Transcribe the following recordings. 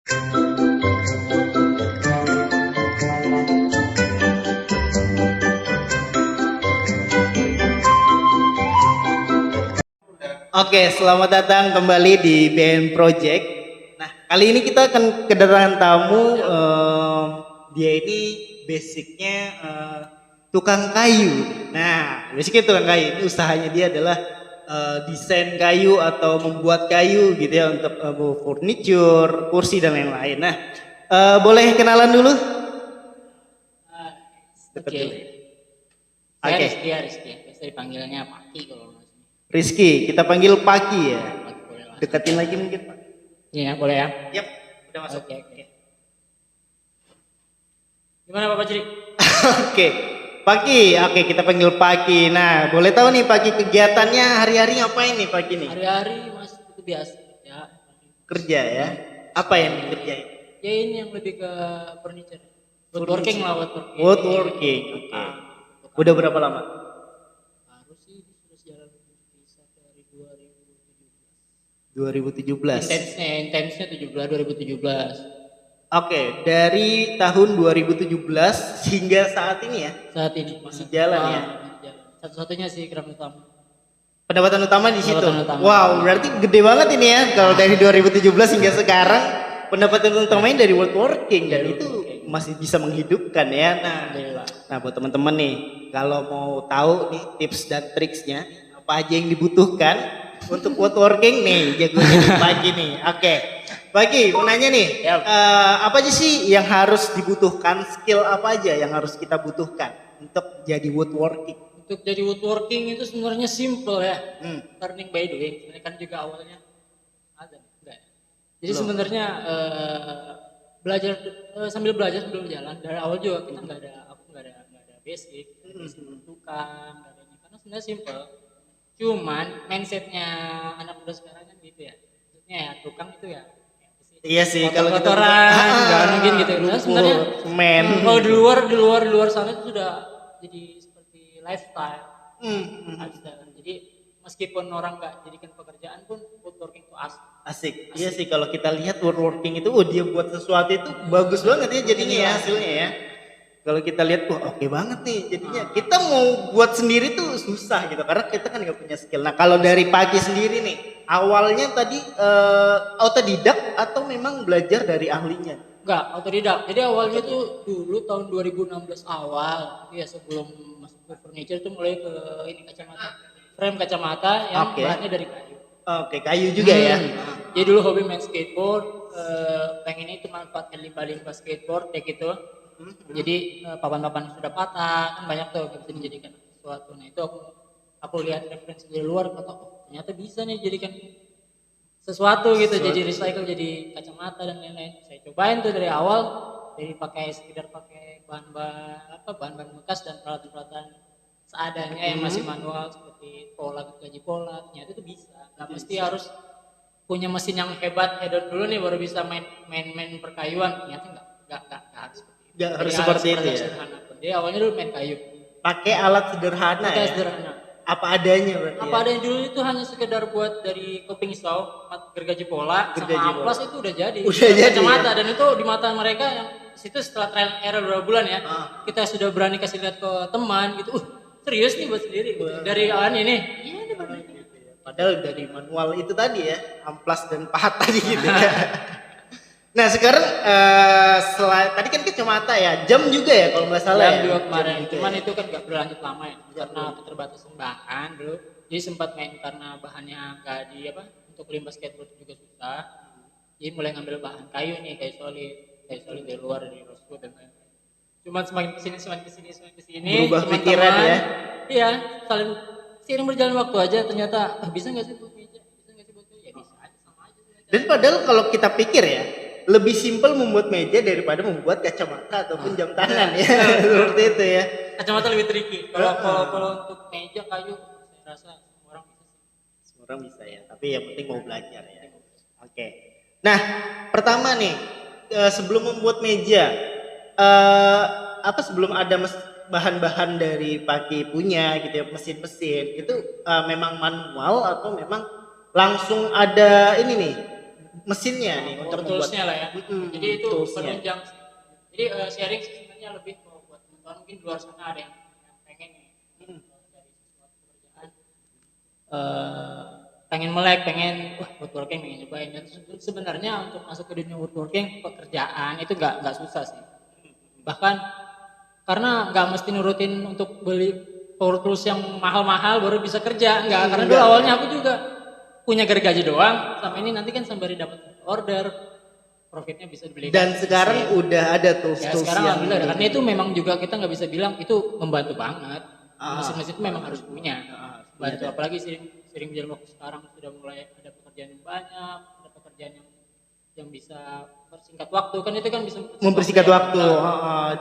Oke, selamat datang kembali di BN Project. Nah, kali ini kita akan kedatangan tamu. Dia ini basicnya tukang kayu. Nah, basicnya tukang kayu. Ini usahanya dia adalah desain kayu atau membuat kayu gitu ya untuk furniture, kursi dan lain-lain. Nah, boleh kenalan dulu? Oke. Saya Rizky ya. Biasa dipanggilnya Paki kalau nggak salah. Rizky, kita panggil Paki ya. Paki boleh lah. Deketin lagi mungkin Pak. Iya, boleh ya. Yap, udah masuk. Oke. Gimana Bapak Ciri? Oke, Paki. Oke, kita panggil Paki. Nah, boleh tahu nih Paki kegiatannya hari-hari ngapain nih Paki nih? Hari-hari Mas itu biasa ya. Kerja ya. Apa yang dikerjain? Ya ini yang lebih ke furniture. Woodworking lah, woodworking. Woodworking. Oke. Udah berapa lama? Baru sih terus jalan bisa dari 2017. 2017. Intensnya 2017. Oke, dari tahun 2017 hingga saat ini ya? Saat ini masih jalan ya? Satu-satunya sih keram utama. Pendapatan utama di situ. Utama. Wow, berarti gede banget ini ya. Kalau dari 2017 hingga sekarang pendapatan utamanya dari woodworking dan itu masih bisa menghidupkan ya. Nah buat teman-teman nih, kalau mau tahu nih tips dan triksnya apa aja yang dibutuhkan untuk woodworking nih, jagonya Pagi nih. Oke, Pagi mau nanya nih, apa aja sih yang harus dibutuhkan, skill apa aja yang harus kita butuhkan untuk jadi woodworking? Untuk jadi woodworking itu sebenarnya simple ya. Learning by doing. Sebenarnya kan juga awalnya ada enggak. Jadi sebenarnya belajar sambil jalan dari awal juga kita nggak ada basic bentukan, nggak ada ini karena sebenarnya simple. Cuman mindsetnya anak muda sekarang kan gitu ya. Maksudnya ya tukang itu ya. Iya sih kalau kita kotoran nggak mungkin gitu. Nah, sebenarnya kalau di luar sana itu sudah jadi lifestyle. Jadi meskipun orang nggak jadikan pekerjaan pun woodworking itu asik. Iya sih kalau kita lihat woodworking itu dia buat sesuatu itu bagus banget ya jadinya ya hasilnya ya. Kalau kita lihat oke banget nih jadinya. Kita mau buat sendiri tuh susah gitu karena kita kan nggak punya skill. Nah kalau dari Pagi sendiri nih awalnya tadi autodidak atau memang belajar dari ahlinya? Enggak, autodidak. Jadi awalnya tuh dulu tahun 2016 awal ya sebelum masuk ke furniture tuh mulai ke ini frame kacamata yang bahannya dari kayu. Oke, kayu juga ya. Jadi dulu hobi main skateboard, pengen itu manfaatkan limbah-limbah skateboard kayak gitu. Jadi papan-papan sudah patah kan banyak tuh bisa dijadikan sesuatu. Nah itu aku lihat referensi dari luar kata ternyata bisa nih jadikan sesuatu gitu jadi recycle jadi kacamata dan lain-lain. Saya cobain tuh dari awal dari sekedar pakai bahan-bahan bekas dan peralatan-peralatan seadanya yang masih manual seperti gaji pola ternyata itu bisa. Nggak mesti harus punya mesin yang hebat hedon dulu nih baru bisa main perkayuan. Ternyata nggak harus seperti itu ya. Jadi awalnya dulu main kayu. Pakai alat sederhana ya. Sederhana. Apa adanya berarti. Apa adanya dulu itu hanya sekedar buat dari kuping pisau, gergaji pola, sama amplas itu udah jadi. Kacamata dan itu di mata mereka yang situ setelah trial error beberapa bulan ya. Kita sudah berani kasih lihat ke teman gitu. Serius nih buat sendiri. Dari awalnya ini. Iya, ada baru ini. Padahal dari manual itu tadi ya, amplas dan pahat tadi gitu ya. Nah sekarang tadi kan kacamata ya, jam juga ya kalau nggak salah jam juga kemarin, cuman itu kan nggak berlanjut lama ya karena keterbatasan bahan dulu. Jadi sempat main karena bahannya nggak untuk limbah skateboard juga susah. Jadi mulai ngambil bahan kayu nih kayu solid dari luar dari rosewood dan lain-lain. Cuman semakin kesini berubah pikiran ya. Iya, seiring berjalan waktu aja ternyata bisa nggak sih buat meja, ya bisa aja sama aja. Dan padahal kalau kita pikir ya lebih simpel membuat meja daripada membuat kacamata ataupun jam tangan ya. Seperti itu ya. Kacamata lebih tricky. Kalau untuk meja kayu saya rasa semua orang bisa ya, tapi yang penting mau belajar ya. Oke. Nah, pertama nih sebelum membuat meja sebelum ada bahan-bahan dari Pagi punya gitu ya, mesin-mesin itu memang manual atau memang langsung ada ini nih mesinnya nih untuk membuat toolsnya lah ya. Jadi itu toolsnya. penunjang. Jadi sharing sih sebenarnya lebih buat teman-teman mungkin di luar sana ada yang pengen nih dari sesuatu pekerjaan pengen melek, pengen woodworking, pengen nyobain. Dan sebenarnya untuk masuk ke dunia woodworking pekerjaan itu nggak susah sih. Bahkan karena nggak mesti nurutin untuk beli power tools yang mahal-mahal baru bisa kerja, nggak. Karena dulu awalnya aku juga punya gergaji doang, sama ini nanti kan sembari dapat order, profitnya bisa dibeli. Dan sekarang udah ada tools Ya tools sekarang yang alhamdulillah, karena itu memang juga kita nggak bisa bilang itu membantu banget. Mesin-mesin itu memang harus punya. Bantu apalagi sering berjalan waktu sekarang sudah mulai ada pekerjaan yang banyak, ada pekerjaan yang bisa persingkat waktu, kan itu kan bisa mempersingkat waktu,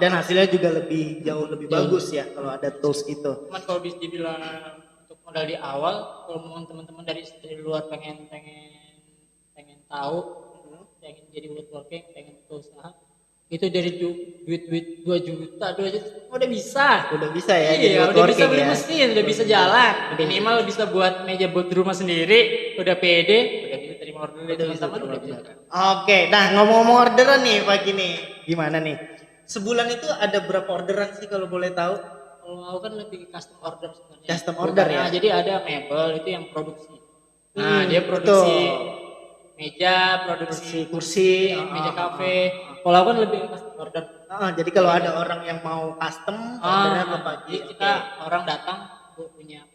dan hasilnya juga jauh lebih bagus ya kalau ada tools itu. Cuman kalau bisa dibilang untuk modal di awal, kalau mau teman-teman dari luar pengen tahu, pengen jadi woodworking, pengen usaha, itu dari duit 2 juta udah bisa. Udah bisa ya. Iya, udah bisa beli ya. mesin, udah bisa jalan. Minimal bisa buat meja buat di rumah sendiri, udah pede, udah bisa terima order dari teman-teman, udah bisa. Oke, nah ngomong-ngomong orderan nih pagi nih, gimana nih? Sebulan itu ada berapa orderan sih kalau boleh tahu? Kalau aku kan lebih custom order sebenarnya. Custom order ya. Nah, jadi ada mebel itu yang produksi. Nah, dia produksi meja, produksi kursi, meja kafe. Kalau aku kan lebih custom order. Jadi kalau ada orang yang mau custom ordernya ke pagi. Jadi kita orang datang punya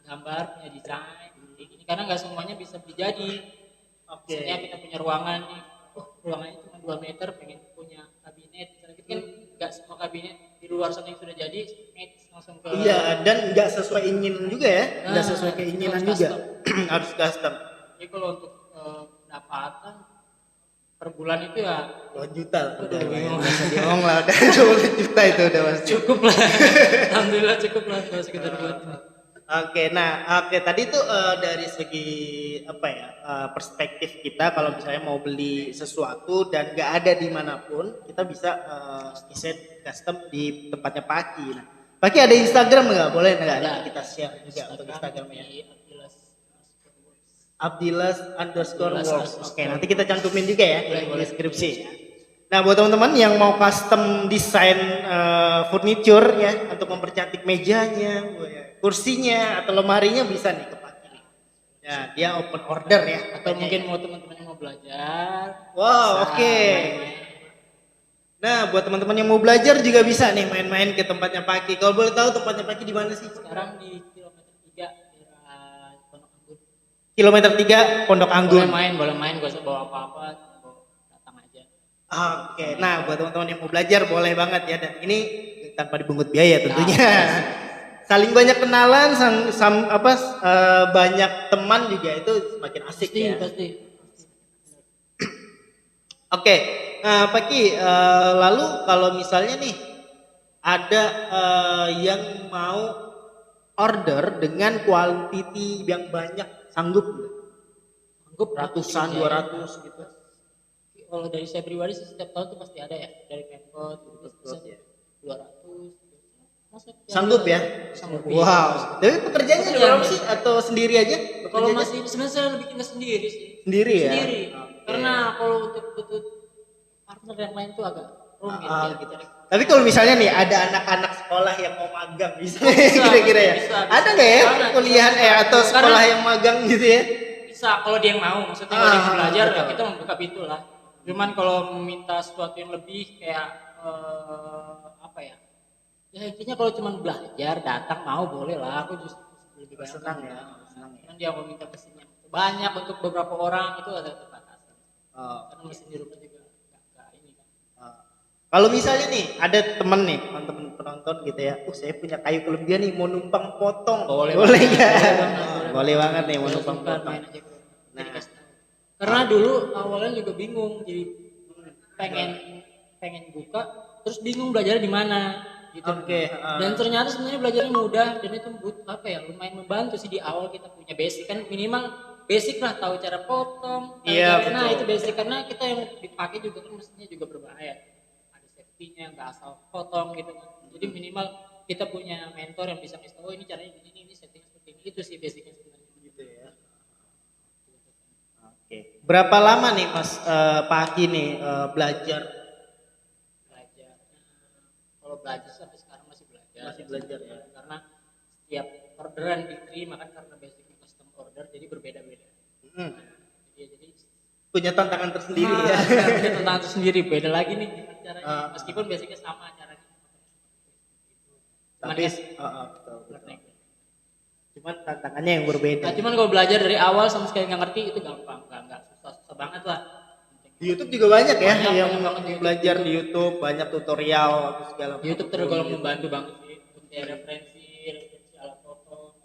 gambar, punya desain, ini karena nggak semuanya bisa dijadi. Misalnya kita punya ruangan nih, ruangannya cuma 2 meter, pengen punya kabinet. Misalnya kita kan nggak semua kabinet di luar sana yang sudah jadi, langsung ke. Iya, dan nggak sesuai ingin juga ya, nggak sesuai keinginan juga, harus custom. Jadi kalau untuk pendapatan per bulan itu ya 2 juta udah bisa diomong lah, udah 20 juta itu udah pasti. Cukup lah. Alhamdulillah cukup lah kalau sekitar buat ini. Oke, tadi tuh dari segi apa ya, perspektif kita kalau misalnya mau beli sesuatu dan nggak ada dimanapun, kita bisa desain custom di tempatnya Paki. Nah, Paki ada Instagram nggak? Boleh nggak? Ada. Kita share juga untuk Instagramnya. Abdilas_works. Oke, nanti kita cantumin juga ya di deskripsi. Nah, buat teman-teman yang mau custom desain furniture ya untuk mempercantik mejanya, kursinya atau lemarinya bisa nih ke Paki. Ya, dia open order ya. Atau mungkin mau teman-teman yang mau belajar. Wow, oke. Nah, buat teman-teman yang mau belajar juga bisa nih main-main ke tempatnya Paki. Kalau boleh tahu tempatnya Paki di mana sih? Sekarang di kilometer 3 daerah Pondok Anggun. Kilometer 3 Pondok Anggun. Boleh main, gak usah bawa apa-apa, datang aja. Oke, nah buat teman-teman yang mau belajar boleh banget ya, dan ini tanpa dibungut biaya tentunya. Saling banyak kenalan, banyak teman juga itu semakin asik ya. Pasti. Oke, Paki, lalu kalau misalnya nih ada yang mau order dengan quantity yang banyak, sanggup ratusan, 200 gitu. Kalau dari saya pribadi sih setiap tahun tuh pasti ada ya, dari Pemkot ya. 200 sanggup ya? Sanggup. Wow. Tapi pekerjaannya berapa sih atau sendiri aja? Kalau masih sebenarnya saya lebih kita sendiri sih. Sendiri ya? Sendiri. Karena kalau untuk partner yang lain tuh agak rumit ya gitu. Tapi kalau misalnya nih ada anak-anak sekolah yang mau magang bisa kira-kira ya? Bisa. Ada nggak ya kuliah atau sekolah yang magang gitu ya? Bisa kalau dia yang mau, maksudnya kalau dia mau belajar ya kita membuka pintu lah. Cuman kalau meminta sesuatu yang lebih kayak apa ya? Ya intinya kalau cuma belajar datang mau boleh lah, aku justru lebih senang ya. Kan dia mau minta mesinnya banyak untuk beberapa orang itu ada keterbatasan. Karena mesin di rumah juga nggak ini kan. Kalau misalnya nih ada temen nih, teman-teman penonton gitu ya, saya punya kayu kelebihan nih mau numpang potong, boleh nggak? Boleh banget nih mau numpang potong. Karena dulu awalnya juga bingung, jadi pengen buka, terus bingung belajar di mana. Gitu. Dan ternyata sebenarnya belajarnya mudah dan itu lumayan membantu sih di awal kita punya basic kan, minimal basic lah, tahu cara potong. Nah itu basic, karena kita yang dipakai juga kan mesinnya juga berbahaya, ada safety-nya, nggak asal potong gitu kan. Jadi minimal kita punya mentor yang bisa ngasih tahu ini caranya begini, ini setting seperti ini, itu sih basicnya sebenarnya gitu ya. Oke. Berapa lama nih Mas Paki nih belajar? Belajar. Kalau belajar sampai sekarang masih belajar. Masih belajar ya. Karena setiap orderan diterima kan karena basicnya custom order jadi berbeda-beda. Hmm. Jadi Punya tantangan tersendiri ya. punya tantangan tersendiri, beda lagi nih gimana caranya. Meskipun basicnya sama caranya. Tapi betul. Cuman tantangannya yang berbeda. Nah, cuman kalau belajar dari awal sama sekali nggak ngerti itu gampang, nggak susah banget lah. Di YouTube juga banyak ya yang banyak banget di belajar di YouTube, banyak tutorial atau segala Di YouTube tergolong membantu banget sih untuk referensi alat foto,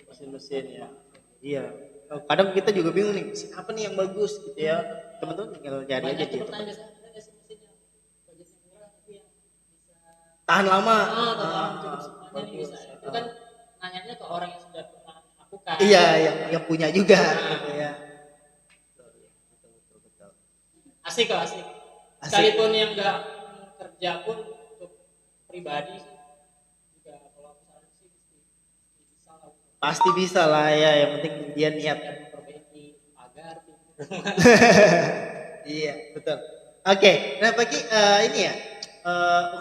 mesin-mesin ya. Iya. Kadang kita juga bingung nih, mesin apa nih yang bagus gitu ya. Teman-teman tinggal cari aja banyak di YouTube. pertanyaan biasanya ada nggak sih mesin yang budgetnya murah tapi yang bisa Tahan lama. tahan cukup semuanya nih bisa. Itu kan nanyanya ke orang yang sudah pernah lakukan. Iya, yang punya juga gitu ya. Betul. Asik kok, asik. Sekalipun yang nggak kerja pun untuk pribadi juga kalau misalnya sih bisa lah. Pasti bisa lah ya, yang penting dia niat. Memperbaiki pagar tuh. Iya, betul. Oke, nah Paki ini ya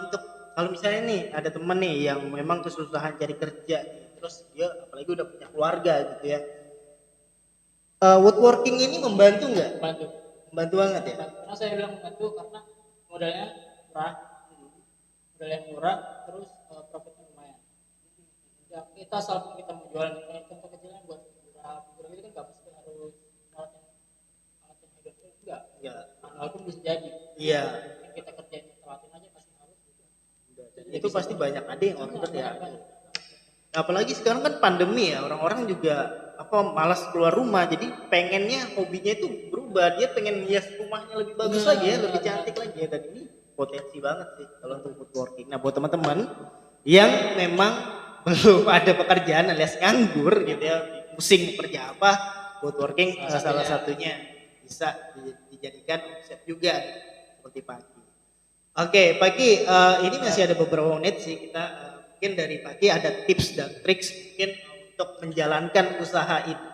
untuk kalau misalnya nih ada temen nih yang memang kesusahan cari kerja, terus dia apalagi udah punya keluarga gitu ya. Woodworking ini membantu nggak? Membantu banget ya. Karena saya bilang membantu karena modalnya murah, terus profitnya lumayan. Ya, kita asal kita mau jualan contoh kecilnya buat figura itu kan nggak mesti harus alat yang hidup enggak. Manual pun bisa jadi. Iya. Kita kerjain telatin aja pasti harus gitu. Itu pasti banyak ada yang order ya. Apalagi sekarang kan pandemi ya, orang-orang juga malas keluar rumah, jadi pengennya hobinya itu berubah, dia pengen hias rumahnya lebih bagus lagi ya, lebih cantik lagi ya, dan ini potensi banget sih kalau untuk woodworking. Nah buat teman-teman yang memang belum ada pekerjaan alias nganggur gitu ya, pusing kerja apa, woodworking salah satunya bisa dijadikan omset juga seperti Paki. Oke Paki, ini masih ada beberapa menit sih kita mungkin dari Paki ada tips dan triks mungkin untuk menjalankan usaha ini.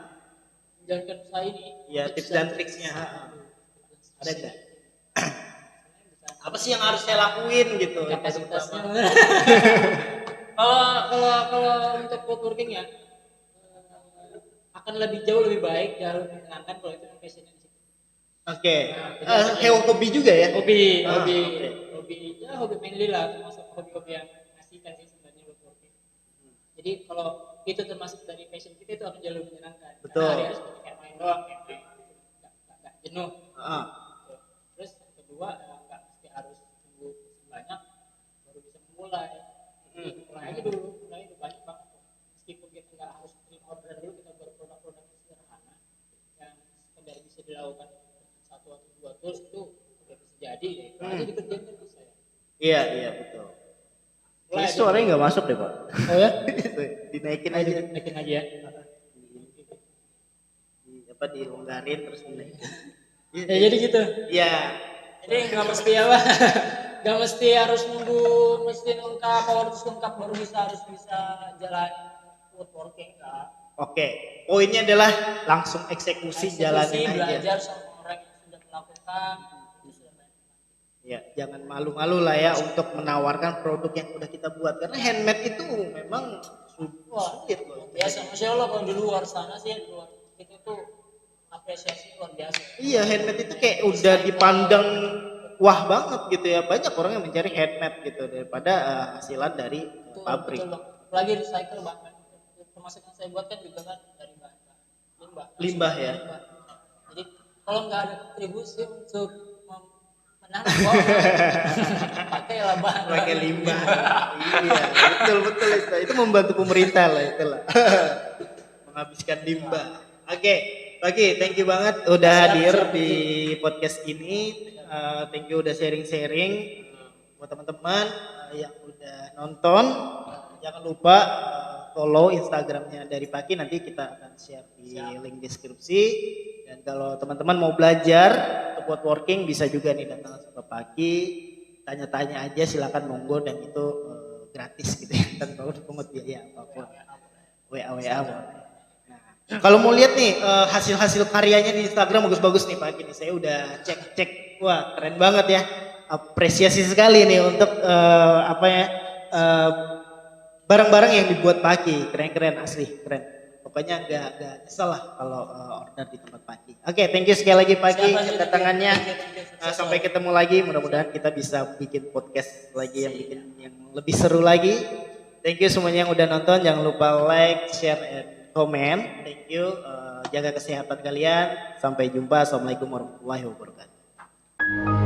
Menjalankan usaha ini? Ya, tips dan triksnya. Ada nggak? Apa sih yang harus saya lakuin gitu? Kapasitasnya. Kalau untuk woodworking ya akan lebih baik, jauh lebih menyenangkan kalau itu passionnya di situ. Oke. Hobi juga ya? Hobi mainly lah, termasuk hobi-hobi yang mengasihkan sih sebenarnya woodworking. Jadi kalau itu termasuk dari passion kita itu akan jauh lebih menyenangkan. Betul. Hari-hari seperti kayak main doang, nggak jenuh. Terus yang kedua nggak mesti harus tunggu banyak baru bisa memulai. Mulai aja dulu banyak banget. Meskipun kita nggak harus terima order dulu, kita buat produk-produk yang sederhana yang sekedar bisa dilakukan satu atau dua tools itu udah bisa jadi ya. Itu aja dikerjain kan bisa ya. Iya betul. Ini suaranya nggak masuk deh Pak. Oh ya? Dinaikin aja. Dinaikin aja ya. Dilonggarin terus dinaikin. Ya jadi gitu. Iya. Jadi nggak mesti nggak mesti harus nunggu mesti lengkap, harus lengkap baru harus bisa jalan woodworking kan. Oke, poinnya adalah langsung eksekusi jalanin aja. Belajar sama orang yang sudah melakukan. Ya, jangan malu-malu lah ya untuk menawarkan produk yang udah kita buat karena handmade itu memang sulit loh. Biasa, masya Allah kalau di luar sana sih di luar itu tuh apresiasi luar biasa. Iya, handmade itu kayak udah dipandang wah banget gitu ya. Banyak orang yang mencari handmade gitu daripada hasilan dari pabrik. Betul, apalagi recycle banget. Termasuk yang saya buat kan juga kan dari limbah ya. Jadi kalau nggak ada kontribusi untuk menanam pakai limbah. Iya, betul itu membantu pemerintah lah itulah. Menghabiskan limbah. Oke, Paki, thank you banget udah hadir di podcast ini. Thank you udah sharing-sharing buat teman-teman yang udah nonton. Jangan lupa follow Instagramnya dari Paki, nanti kita akan share di link deskripsi. Dan kalau teman-teman mau belajar untuk woodworking bisa juga nih datang ke Paki, tanya-tanya aja silakan monggo dan itu gratis gitu ya, tanpa pungut biaya apapun. WA boleh. Nah, Kalau mau lihat nih hasil-hasil karyanya di Instagram bagus-bagus nih Pak. Ini saya udah cek-cek, wah keren banget ya. Apresiasi sekali nih untuk apa ya barang-barang yang dibuat Pak Aki. Keren-keren asli, keren. Pokoknya nggak nyesel lah kalau order di tempat Pak Aki. Oke, thank you sekali lagi Pak Aki Siapa sih? kedatangannya. Thank you. Sampai ketemu lagi, mudah-mudahan kita bisa bikin podcast lagi yang lebih seru lagi. Thank you semuanya yang udah nonton, jangan lupa like, share, and comment. Thank you, jaga kesehatan kalian. Sampai jumpa, assalamualaikum warahmatullahi wabarakatuh.